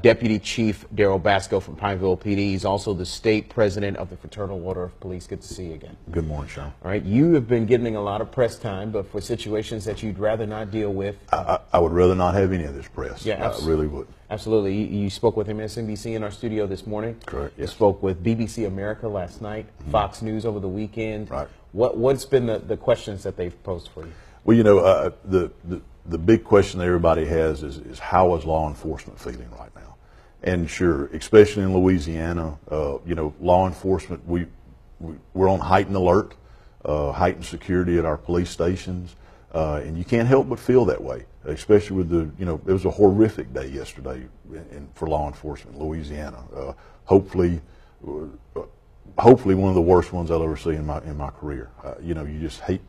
Deputy Chief Darrell Basco from Pineville PD. He's also the state president of the Fraternal Order of Police. Good to see you again. Good morning, Sean. All right, you have been getting a lot of press time, but for situations that you'd rather not deal with. I would rather not have any of this press. Yeah, I really would. Absolutely. You spoke with MSNBC in our studio this morning. Correct. You Yes. spoke with BBC America last night, Fox News over the weekend. Right. What's been the questions that they've posed for you? Well, you know, the big question that everybody has is how is law enforcement feeling right now? And sure, especially in Louisiana, you know, law enforcement, we're on heightened alert, heightened security at our police stations, and you can't help but feel that way, especially with it was a horrific day yesterday for law enforcement in Louisiana. Hopefully one of the worst ones I'll ever see in my career. You know, you just hate.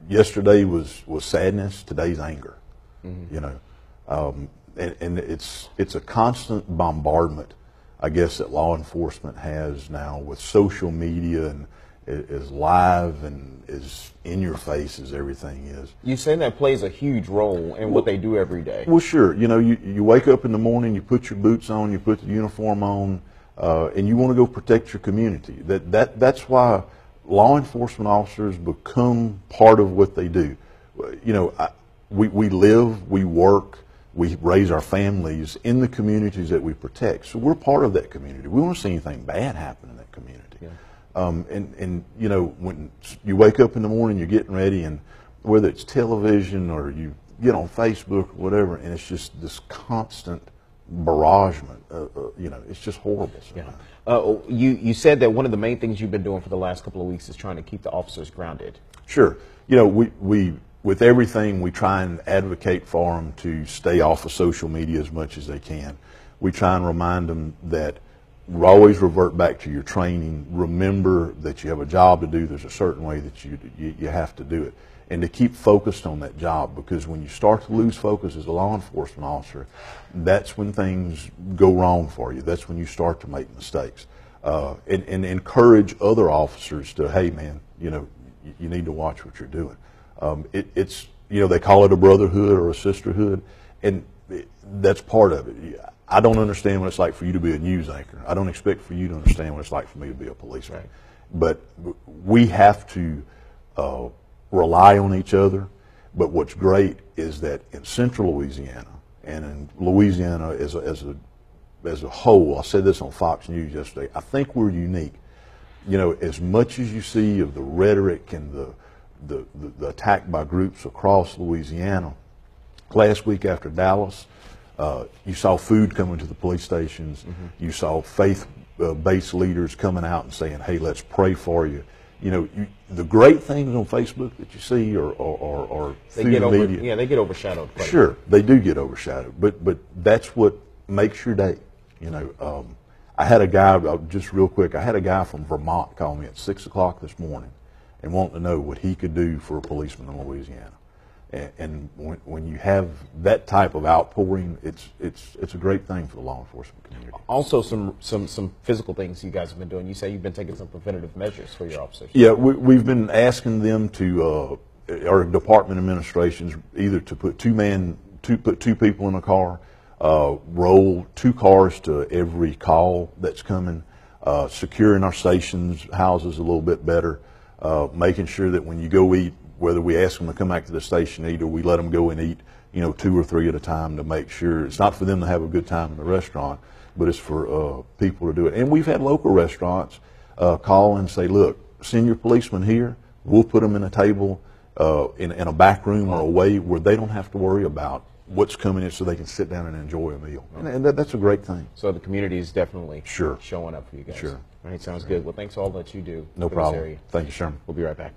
Yesterday was sadness. Today's anger. Mm-hmm. You know, and it's a constant bombardment, I guess, that law enforcement has now with social media and as live and as in your face as everything is. You say that plays a huge role in what they do every day. Well, sure. You know, you wake up in the morning, you put your boots on, you put the uniform on, and you want to go protect your community. That's why law enforcement officers become part of what they do. You know, we live, we work, we raise our families in the communities that we protect. So we're part of that community. We don't want to see anything bad happen in that community. Yeah. And you know, when you wake up in the morning, you're getting ready, and whether it's television or you get on Facebook or whatever, and it's just this constant barragement. You know, it's just horrible. Yeah. You said that one of the main things you've been doing for the last couple of weeks is trying to keep the officers grounded. Sure. You know, we with everything, we try and advocate for them to stay off of social media as much as they can. We try and remind them that always revert back to your training. Remember that you have a job to do. There's a certain way that you have to do it. And to keep focused on that job, because when you start to lose focus as a law enforcement officer, that's when things go wrong for you. That's when you start to make mistakes. And encourage other officers to, hey man, you know, you need to watch what you're doing. It's, you know, they call it a brotherhood or a sisterhood, and that's part of it. I don't understand what it's like for you to be a news anchor. I don't expect for you to understand what it's like for me to be a policeman. Right. But we have to rely on each other. But what's great is that in central Louisiana and in Louisiana as a whole, I said this on Fox News yesterday, I think we're unique. You know, as much as you see of the rhetoric and the attack by groups across Louisiana, last week after Dallas, you saw food coming to the police stations. Mm-hmm. You saw faith-based leaders coming out and saying, hey, let's pray for you. You know, the great things on Facebook that you see or through the media. Yeah, they get overshadowed. Sure, they do get overshadowed. But that's what makes your day. You know, I had a guy, just real quick, I had a guy from Vermont call me at 6 o'clock this morning and wanting to know what he could do for a policeman in Louisiana. And when you have that type of outpouring, it's a great thing for the law enforcement community. Also, some physical things you guys have been doing. You say you've been taking some preventative measures for your officers. Yeah, we've been asking them to, our department administrations, either to put two people in a car, roll 2 cars to every call that's coming, securing our stations, houses a little bit better, making sure that when you go eat, whether we ask them to come back to the station and eat or we let them go and eat, you know, 2 or 3 at a time to make sure it's not for them to have a good time in the restaurant, but it's for people to do it. And we've had local restaurants call and say, look, send your policemen here. We'll put them in a table in a back room or away where they don't have to worry about what's coming in, so they can sit down and enjoy a meal. And that's a great thing. So the community is definitely sure showing up for you guys. Sure. All right, sounds good. Well, thanks for all that you do. No problem. Thank you, Sherman. We'll be right back.